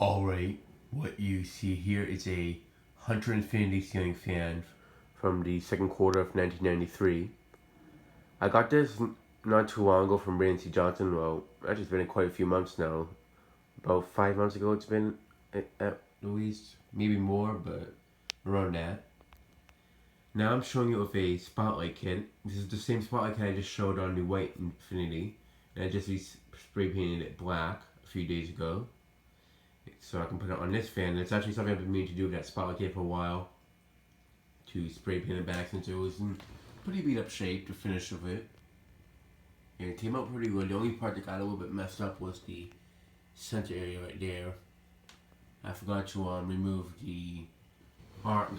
Alright, what you see here is a Hunter Infiniti ceiling fan from the second quarter of 1993. I got this not too long ago from Randy Johnson. Well, actually, it's been quite a few months now. About 5 months ago, it's been at least, maybe more, but around that. Now I'm showing you with a spotlight kit. This is the same spotlight kit I just showed on the white Infiniti, and I just spray painted it black a few days ago. So I can put it on this fan. It's actually something I've been meaning to do with that spotlight kit for a while. To spray paint it back since it was in pretty beat up shape to finish of it. And it came out pretty good. The only part that got a little bit messed up was the center area right there. I forgot to remove the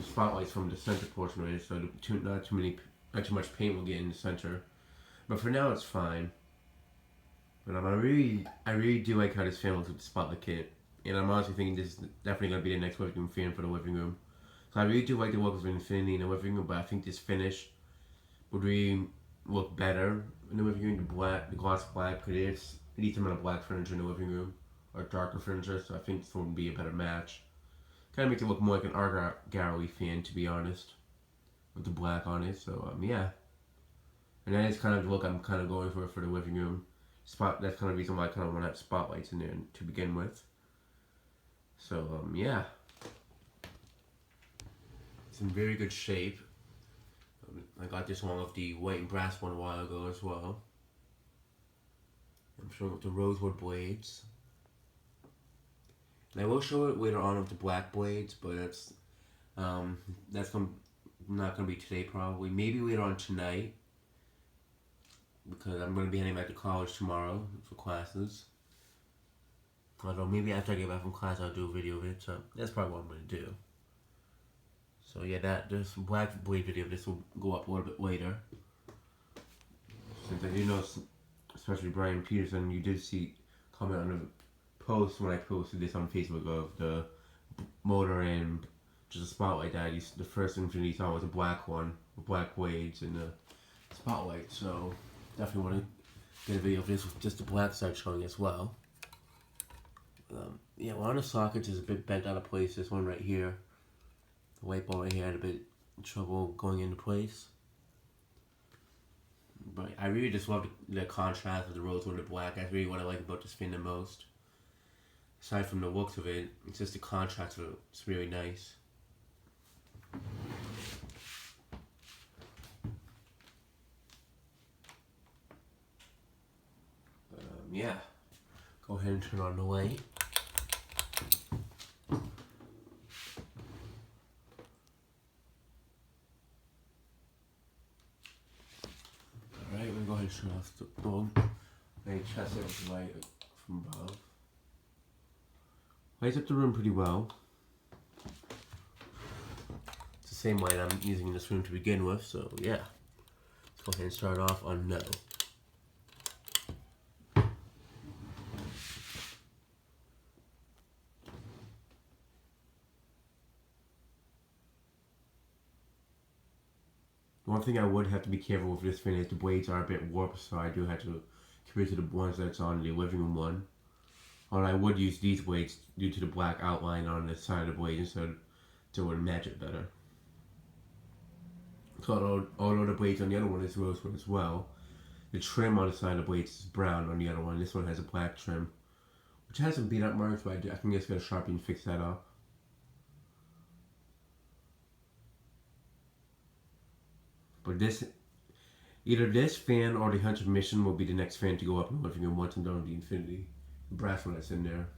spotlights from the center portion of it, so not too much paint will get in the center. But for now, it's fine. But I really do like how this fan looks with the spotlight kit. And I'm honestly thinking this is definitely going to be the next living room fan for the living room. So I really do like the look of Infiniti in the living room, but I think this finish would really look better in the living room. The gloss black, because it needs some amount of black furniture in the living room, or darker furniture, so I think this would be a better match. Kind of makes it look more like an art gallery fan, to be honest, with the black on it, so yeah. And that is kind of the look I'm kind of going for the living room. That's kind of the reason why I kind of want to have spotlights in there to begin with. So, yeah. It's in very good shape. I got this one with the white and brass one a while ago as well. I'm showing it with the rosewood blades. And I will show it later on with the black blades, but that's not gonna be today probably. Maybe later on tonight, because I'm gonna be heading back to college tomorrow for classes. Although maybe after I get back from class, I'll do a video of it. So that's probably what I'm gonna do. So yeah, this black blade video, this will go up a little bit later. Since I do know, especially Brian Peterson, you did see comment on the post when I posted this on Facebook of the motor and just a spotlight that the first Infiniti you saw was a black one with black blades and the spotlight. So definitely want to get a video of this with just the black side showing as well. Yeah, one of the sockets is a bit bent out of place. This one right here, the light bulb right here had a bit of trouble going into place. But I really just love the contrast of the rosewood and the black. That's really what I like about this fan the most. Aside from the looks of it, it's just the contrast of it. It's really nice. Yeah. Go ahead and turn on the light. Alright, we're going to go ahead and turn off the bulb. I test it with the light from above. Lights up the room pretty well. It's the same light I'm using in this room to begin with, so yeah. Let's go ahead and start off on no. One thing I would have to be careful with this fan is the blades are a bit warped, so I do have to compare to the ones that's on the living room one. Or I would use these blades due to the black outline on the side of the blade instead to would match it better. So although the blades on the other one is rosewood as well, the trim on the side of the blades is brown on the other one. This one has a black trim, which has some beat up marks, but I can just get a Sharpie and fix that up. But either this fan or the Hunter Mission will be the next fan to go up in the living room once I'm done with the Infiniti. The brass one that's in there.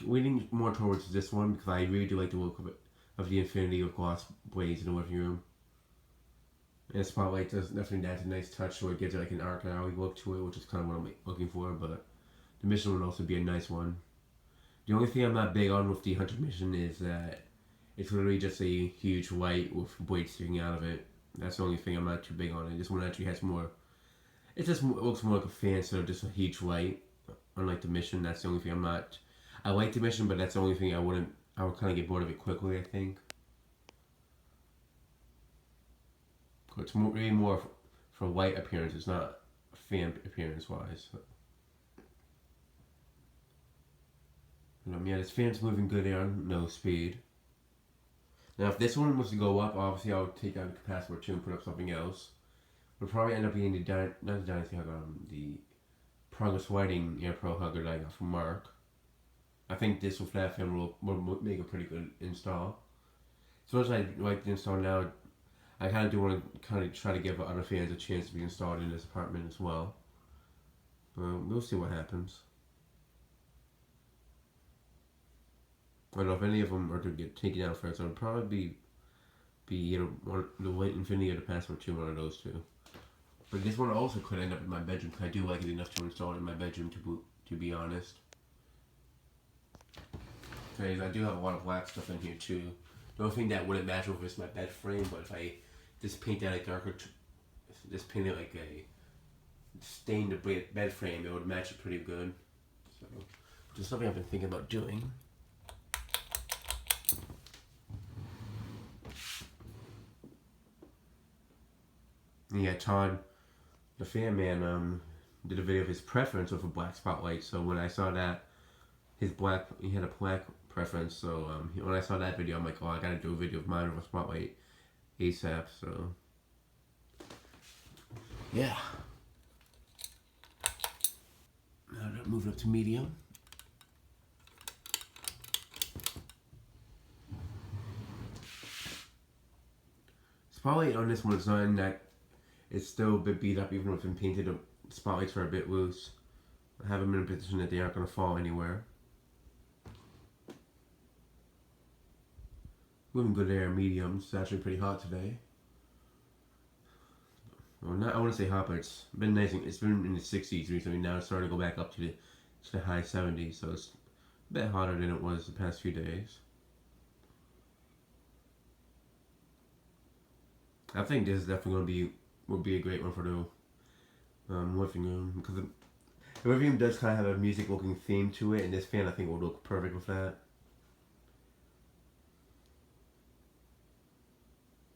Leaning more towards this one because I really do like the look of the Infiniti with gloss blades in the living room. And the spotlight does definitely adds a nice touch, so it gives it like an art gallery look to it, which is kind of what I'm looking for. But the Mission would also be a nice one. The only thing I'm not big on with the Hunter Mission is that it's literally just a huge light with blades sticking out of it. That's the only thing I'm not too big on. This one actually has more. It looks more like a fan instead of just a huge light. Unlike the Mission, that's the only thing I'm not. I like the Mission, but that's the only thing I would kind of get bored of it quickly, I think. It's really more for light appearance. It's not fan appearance wise. Yeah, this fan's moving good air on no speed. Now, if this one was to go up, obviously I would take out the capacitor too and put up something else. Would probably end up being not the Dynasty Hugger, the Progress Lighting Air Pro Hugger that I got from Mark. I think this with that fan will make a pretty good install. So as I like to install now, I kind of do want to kind of try to give other fans a chance to be installed in this apartment as well. We'll see what happens. I don't know if any of them are to get taken out first. It'll probably be either the White Infiniti or the Passport 2, one of those two. But this one also could end up in my bedroom because I do like it enough to install it in my bedroom, to be honest. Because I do have a lot of black stuff in here too. The only thing that wouldn't match over is my bed frame, but if I just paint that a darker, just paint it like a stained bed frame, it would match it pretty good. So, just something I've been thinking about doing. Yeah, Todd, the fan man, did a video of his preference of a black spotlight. So when I saw that, he had a black preference. So when I saw that video, I'm like, oh, I gotta do a video of mine with a spotlight ASAP. So yeah. Now move it up to medium. Spotlight on this one is not in that. It's still a bit beat up, even if it's been painted. The spotlights are a bit loose. I have them in a position that they aren't going to fall anywhere. Moving good air, medium. It's actually pretty hot today. Well, not I want to say hot, but it's been nice. It's been in the 60s recently. Now it's starting to go back up to the high 70s, so it's a bit hotter than it was the past few days. I think this is definitely would be a great one for the living room, because the living room does kind of have a music looking theme to it, and this fan I think would look perfect with that.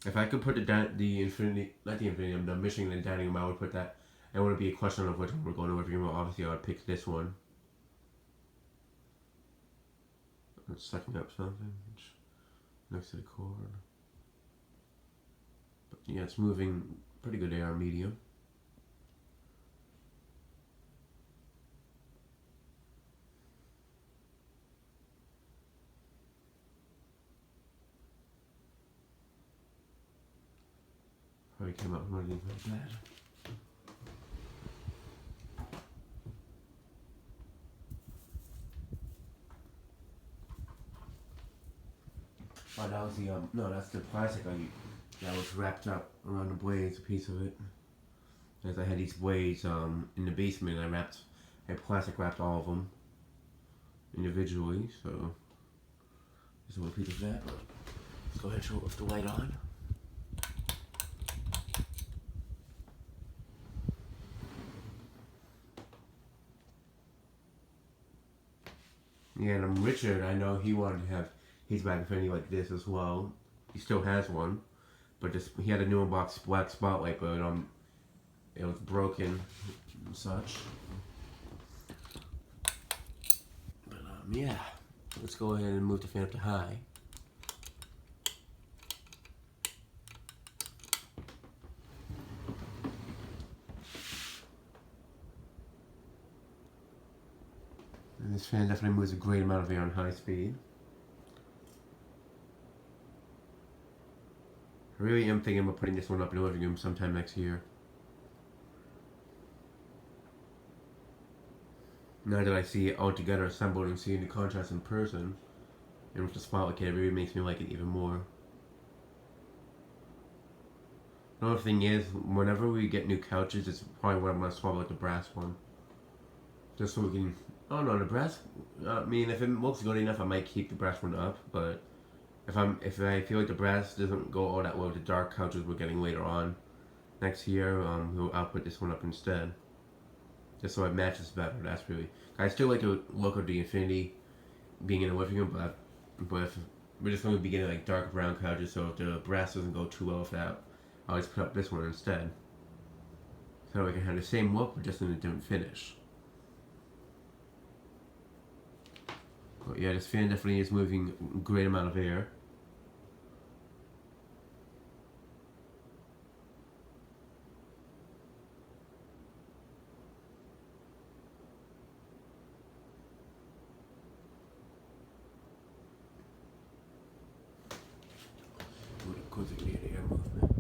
If I could put the Infiniti, not the Infiniti, the Michigan in the dining room, I would put that. It wouldn't be a question of which one we're going to living room. Obviously, I would pick this one. It's sucking up something next to the cord. But yeah, it's moving pretty good air on medium. Probably came out from underneath my bed. Oh, that was the no, that's the plastic that was wrapped up around the blades, a piece of it. As I had these blades in the basement, I plastic wrapped all of them individually. So there's a little piece of that. Let's go ahead and show it with the light on. Yeah, and Richard, I know he wanted to have his black Infiniti like this as well. He still has one, but he had a new unboxed black spotlight, but it was broken and such. But yeah, let's go ahead and move the fan up to high. And this fan definitely moves a great amount of air on high speed. I really am thinking about putting this one up in the living room sometime next year. Now that I see it all together assembled and seeing the contrast in person, and with the spotlight kit, it really makes me like it even more. Another thing is, whenever we get new couches, it's probably what I'm going to swap out the brass one. Just so we can... Oh no, the brass... I mean, if it looks good enough, I might keep the brass one up, but... If I feel like the brass doesn't go all that well with the dark couches we're getting later on next year, I'll put this one up instead. Just so it matches better, that's really... I still like the look of the Infiniti being in the living room, but if we're just going to be getting like dark brown couches, so if the brass doesn't go too well with that, I'll just put up this one instead. So we can have the same look, but just in a different finish. But yeah, this fan definitely is moving a great amount of air. Because it needed air movement.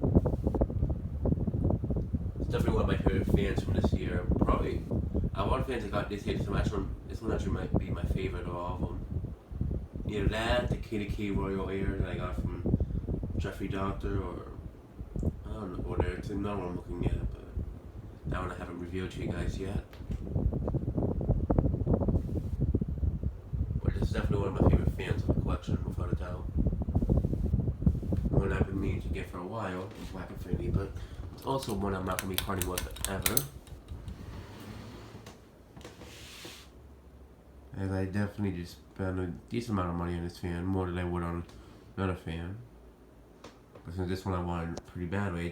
It's definitely one of my favorite fans from this year. Probably, a lot of fans I got this year. This one actually might be my favorite of all of them. Either that, the KDK Royal Air that I got from Jeffrey Doctor, or I don't know what it's another one I'm looking at, but that one I haven't revealed to you guys yet. But this is definitely one of my favorite fans of the collection, without a doubt. One I've been meaning to get for a while is Black Infinity, but it's also one I'm not going to be parting with ever. And I definitely just spent a decent amount of money on this fan, more than I would on another fan. But since this one I wanted pretty badly,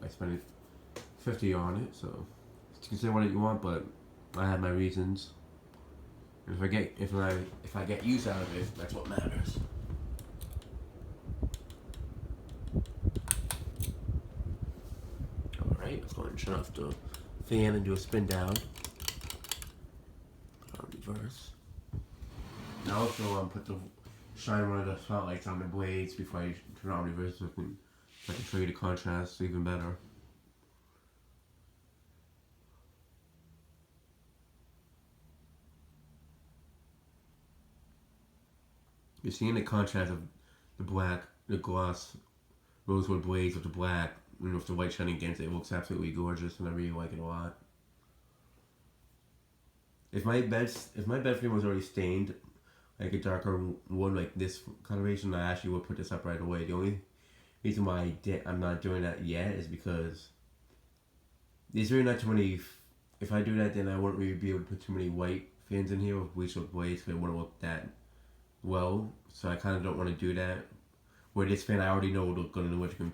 I spent $50 on it, so consider what you want, but I have my reasons. And if I get use out of it, that's what matters. Alright, let's go ahead and turn off the fan and do a spin down. Reverse. I also put the shine one of the spotlights on the blades before I turn on reverse, so I can show you the contrast even better. You're seeing the contrast of the gloss rosewood blades with the black, with the white shining against it. It looks absolutely gorgeous, and I really like it a lot. If my bed frame was already stained, like a darker one like this coloration, I actually would put this up right away. The only reason why I'm not doing that yet is because there's really not too many. If I do that, then I won't really be able to put too many white fans in here with bleached blades, because it wouldn't look that well. So I kind of don't want to do that. Where this fan, I already know will look good in the winter room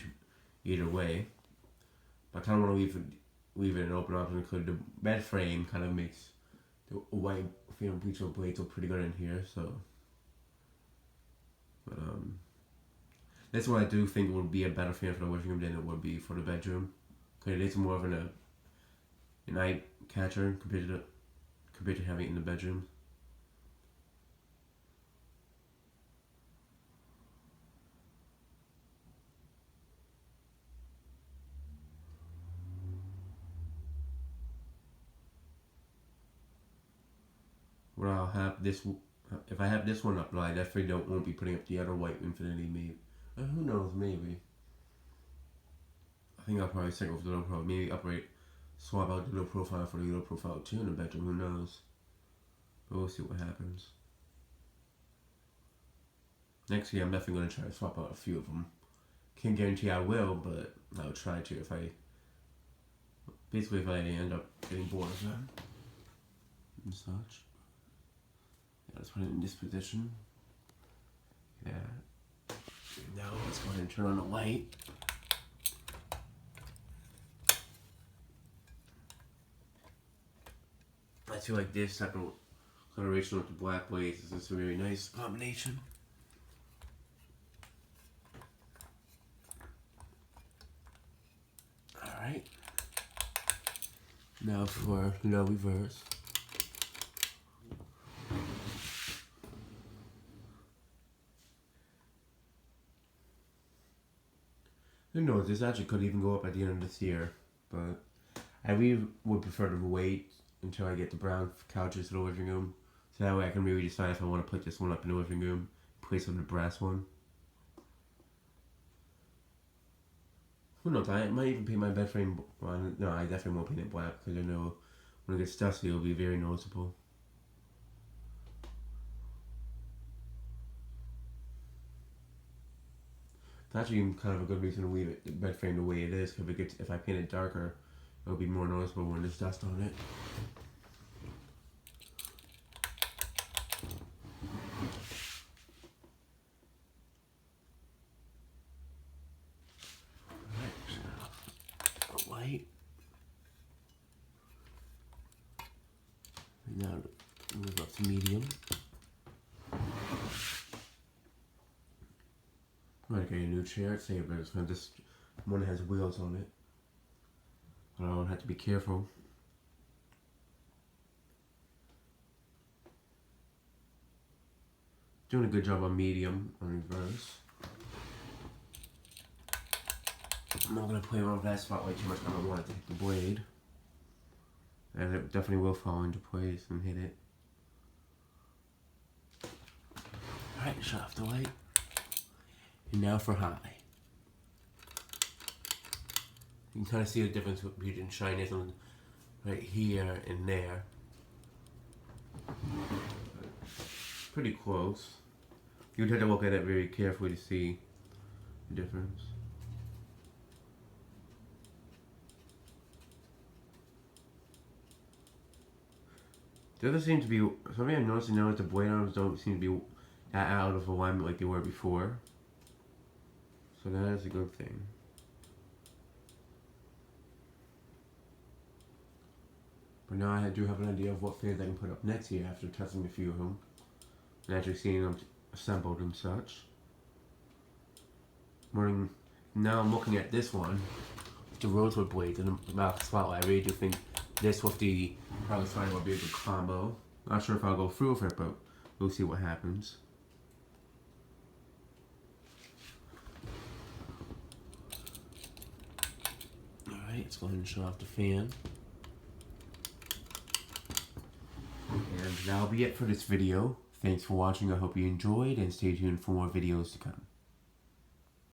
either way. But I kind of want to leave it an open option, because the bed frame kind of makes the white fan bleached blades look pretty good in here. So, but that's what I do think would be a better fan for the living room than it would be for the bedroom, because it is more of an eye catcher compared to having it in the bedroom. Where I'll have this, if I have this one up, I definitely won't be putting up the other white Infiniti. Maybe, who knows? Maybe. I think I'll probably stick with the low profile. Maybe swap out the low profile for the low profile too in the bedroom. Who knows? But we'll see what happens. Next year, I'm definitely going to try to swap out a few of them. Can't guarantee I will, but I'll try to if I end up getting bored of them and such. Yeah, let's put it in this position. Yeah. Now let's go ahead and turn on the light. I feel like this type of coloration with the black blades is just a very nice combination. Alright. Now for the reverse. Who knows, this actually could even go up at the end of this year, but I really would prefer to wait until I get the brown couches to the living room, so that way I can really decide if I want to put this one up in the living room in place of the brass one. Who knows, I might even paint my bed frame, well, no, I definitely won't paint it black, because I know when it gets dusty it'll be very noticeable. It's actually kind of a good reason to leave the bed frame the way it is, because if I paint it darker, it'll be more noticeable when there's dust on it. Alright, light. Now move up to medium. Might get a new chair. It's safe, but it's gonna this one has wheels on it. But I don't have to be careful. Doing a good job on medium on reverse. I'm not gonna play around with that spot way too much. I don't want it to hit the blade. And it definitely will fall into place and hit it. Alright, shut off the light. And now for high. You can kind of see the difference between shyness on right here and there. Pretty close. You'd have to look at it very carefully to see the difference. There doesn't seem to be, something I've noticed now is the blade arms don't seem to be that out of alignment like they were before. So that is a good thing. But now I do have an idea of what fans I can put up next here after testing a few of them. And actually seeing them assembled and such. Now I'm looking at this one, the Rosewood blades and the mouth spotlight. I really do think this with the probably sliding will be a good combo. Not sure if I'll go through with it, but we'll see what happens. Alright, let's go ahead and shut off the fan. And that'll be it for this video. Thanks for watching. I hope you enjoyed, and stay tuned for more videos to come.